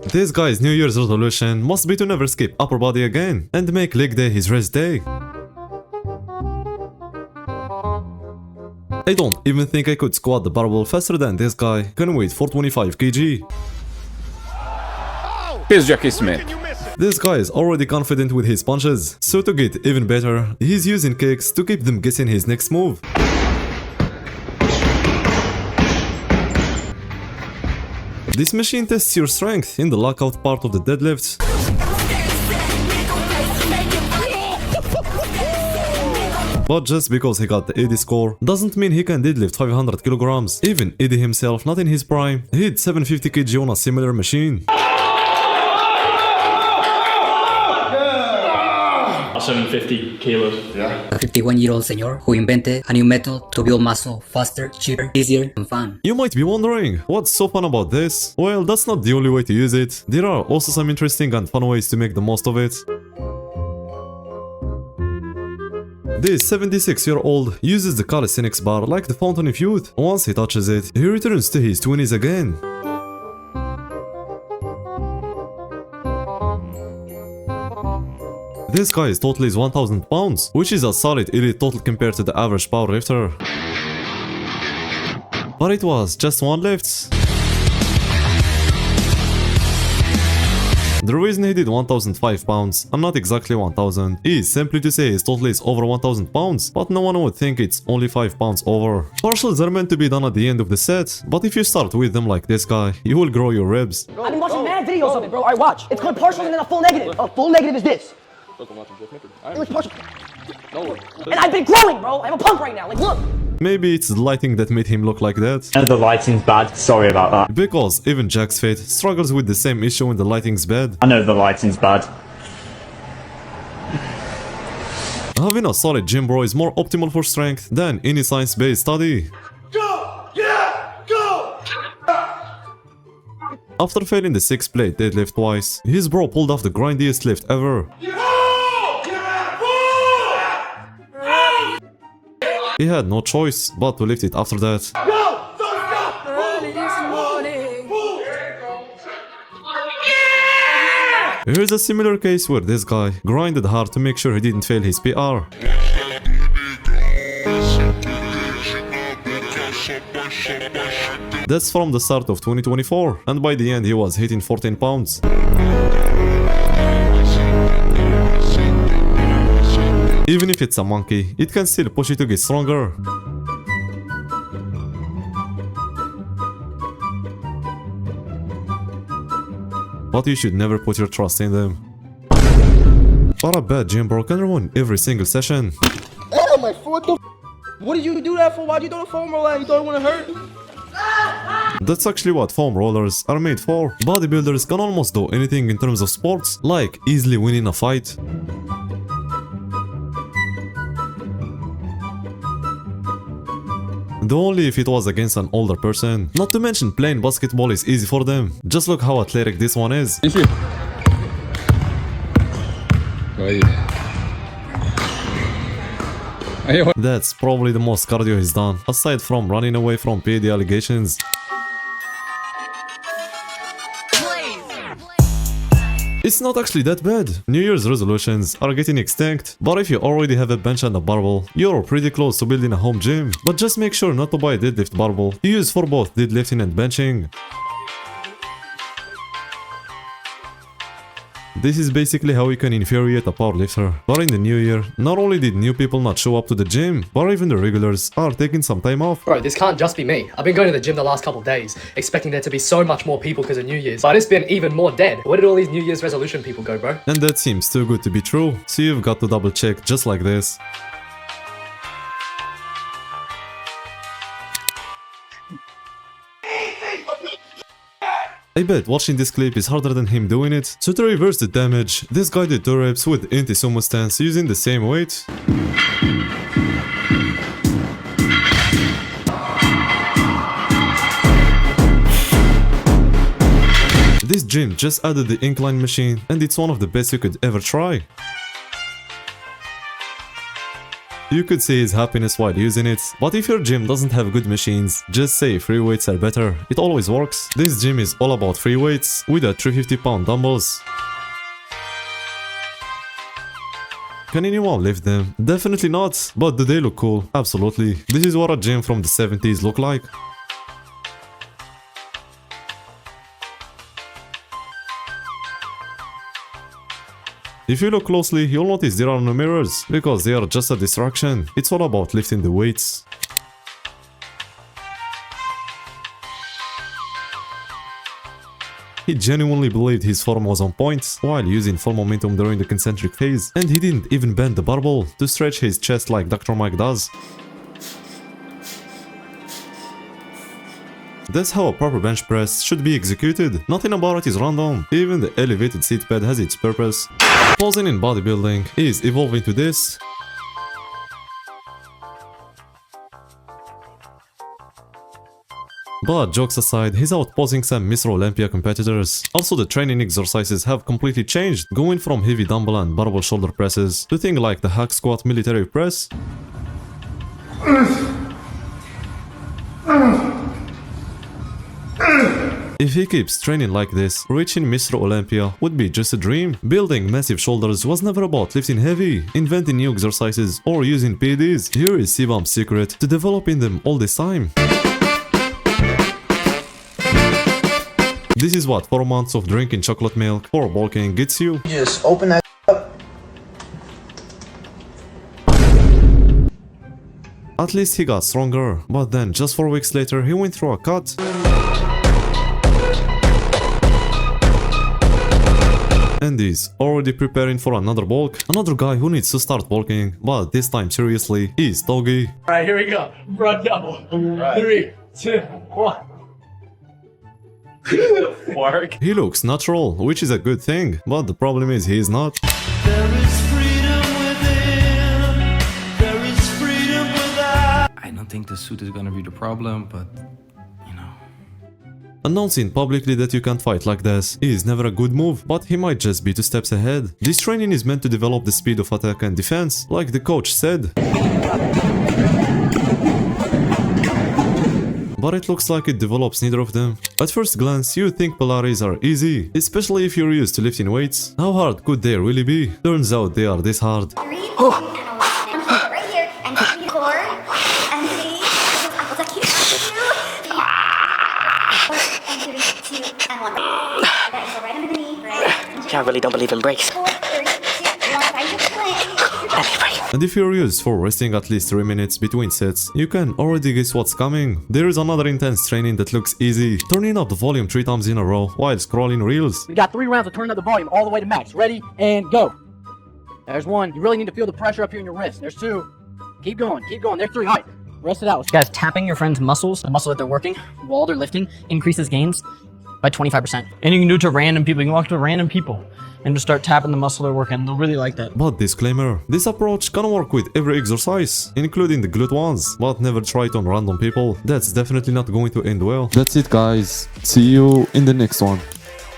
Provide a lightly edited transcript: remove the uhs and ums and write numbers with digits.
This guy's New Year's resolution must be to never skip upper body again and make leg day his rest day. I don't even think I could squat the barbell faster than this guy, can weight 425 kg. Here's Jackie Smith. This guy is already confident with his punches, so to get even better, he's using kicks to keep them guessing his next move. This machine tests your strength in the lockout part of the deadlift. But just because he got the 80 score doesn't mean he can deadlift 500 kilograms. Even Eddie himself, not in his prime, hit 750 kg on a similar machine. 750 kilos. A 51-year-old señor who invented a new method to build muscle faster, cheaper, easier, and fun. You might be wondering, what's so fun about this? Well, that's not the only way to use it. There are also some interesting and fun ways to make the most of it. This 76-year-old uses the calisthenics bar like the fountain of youth. Once he touches it, he returns to his 20s again. This guy's total is 1000 pounds, which is a solid elite total compared to the average powerlifter. But it was just one lift. The reason he did 1005 pounds and not exactly 1000 is simply to say his total is over 1000 pounds, but no one would think it's only 5 pounds over. Partials are meant to be done at the end of the set, but if you start with them like this guy, you will grow your ribs. I've been watching mad videos of it, bro. Alright, watch. It's called partials and then a full negative. A full negative is this. It looks partial. And I've been growing, bro. I'm a punk right now. Like, look. Maybe it's the lighting that made him look like that. And the lighting's bad. Sorry about that. Because even Jack's Fate struggles with the same issue when the lighting's bad. I know the lighting's bad. Having a solid gym bro is more optimal for strength than any science-based study. Go! Yeah! Go! After failing the 6-plate deadlift twice, his bro pulled off the grindiest lift ever. He had no choice but to lift it after that. Here's a similar case where this guy grinded hard to make sure he didn't fail his PR. That's from the start of 2024, and by the end he was hitting 14 pounds. Even if it's a monkey, it can still push you to get stronger. But you should never put your trust in them. But a bad gym bro can ruin every single session. Oh my foot! What did you do that for? Why'd you throw the foam roller at? You thought it wouldn't hurt? That's actually what foam rollers are made for. Bodybuilders can almost do anything in terms of sports, like easily winning a fight. Though only if it was against an older person. Not to mention playing basketball is easy for them. Just look how athletic this one is. That's probably the most cardio he's done, aside from running away from PD allegations. It's not actually that bad. New Year's resolutions are getting extinct, but if you already have a bench and a barbell, you're pretty close to building a home gym. But just make sure not to buy a deadlift barbell to use for both deadlifting and benching. This is basically how you can infuriate a powerlifter. But in the new year, not only did new people not show up to the gym, but even the regulars are taking some time off. Bro, this can't just be me. I've been going to the gym the last couple of days, expecting there to be so much more people because of New Year's. But it's been even more dead. Where did all these New Year's resolution people go, bro? And that seems too good to be true, so you've got to double check just like this. I bet watching this clip is harder than him doing it. So to reverse the damage, this guy did 2 reps with anti-sumo stance using the same weight. This gym just added the incline machine and it's one of the best you could ever try. You could see his happiness while using it, but if your gym doesn't have good machines, just say free weights are better. It always works. This gym is all about free weights with a 350-pound dumbbells. Can anyone lift them? Definitely not, but do they look cool? Absolutely. This is what a gym from the 70s looked like. If you look closely, you'll notice there are no mirrors, because they are just a distraction. It's all about lifting the weights. He genuinely believed his form was on point while using full momentum during the concentric phase, and he didn't even bend the barbell to stretch his chest like Dr. Mike does. That's how a proper bench press should be executed. Nothing about it is random. Even the elevated seat pad has its purpose. Posing in bodybuilding is evolving to this. But jokes aside, he's outposing some Mr. Olympia competitors. Also, the training exercises have completely changed, going from heavy dumbbell and barbell shoulder presses to things like the hack squat military press. If he keeps training like this, reaching Mr. Olympia would be just a dream. Building massive shoulders was never about lifting heavy, inventing new exercises, or using PEDs. Here is Sibam's secret to developing them all this time. This is what 4 months of drinking chocolate milk or bulking gets you. Just open that up. At least he got stronger, but then just 4 weeks later he went through a cut. And he's already preparing for another bulk. Another guy who needs to start bulking, but this time seriously, is Togi. Alright, here we go. Front double. 3, 2, 1. Work. He looks natural, which is a good thing, but the problem is he is not. I don't think the suit is gonna be the problem, but you know. Announcing publicly that you can't fight like this is never a good move, but he might just be 2 steps ahead. This training is meant to develop the speed of attack and defense, like the coach said. But it looks like it develops neither of them. At first glance, you think Pilates are easy, especially if you're used to lifting weights. How hard could they really be? Turns out they are this hard. Right here, and 4, and 3, and 3, 2, and 1. Right, so right under the knee, right? Yeah, I really don't believe in breaks. 4, 3, 2, 1, find your split. And if you're used for resting at least 3 minutes between sets, you can already guess what's coming. There is another intense training that looks easy, turning up the volume 3 times in a row while scrolling reels. We got 3 rounds of turning up the volume all the way to max. Ready, and go. There's 1. You really need to feel the pressure up here in your wrist. There's 2. Keep going, keep going. There's 3. All right, rest it out. Guys, tapping your friend's muscles, the muscle that they're working, while they're lifting, increases gains by 25%. And you can do it to random people. You can walk to random people and just start tapping the muscle they're working. They'll really like that. But disclaimer, this approach can work with every exercise, including the glute ones, but never try it on random people. That's definitely not going to end well. That's it guys. See you in the next one.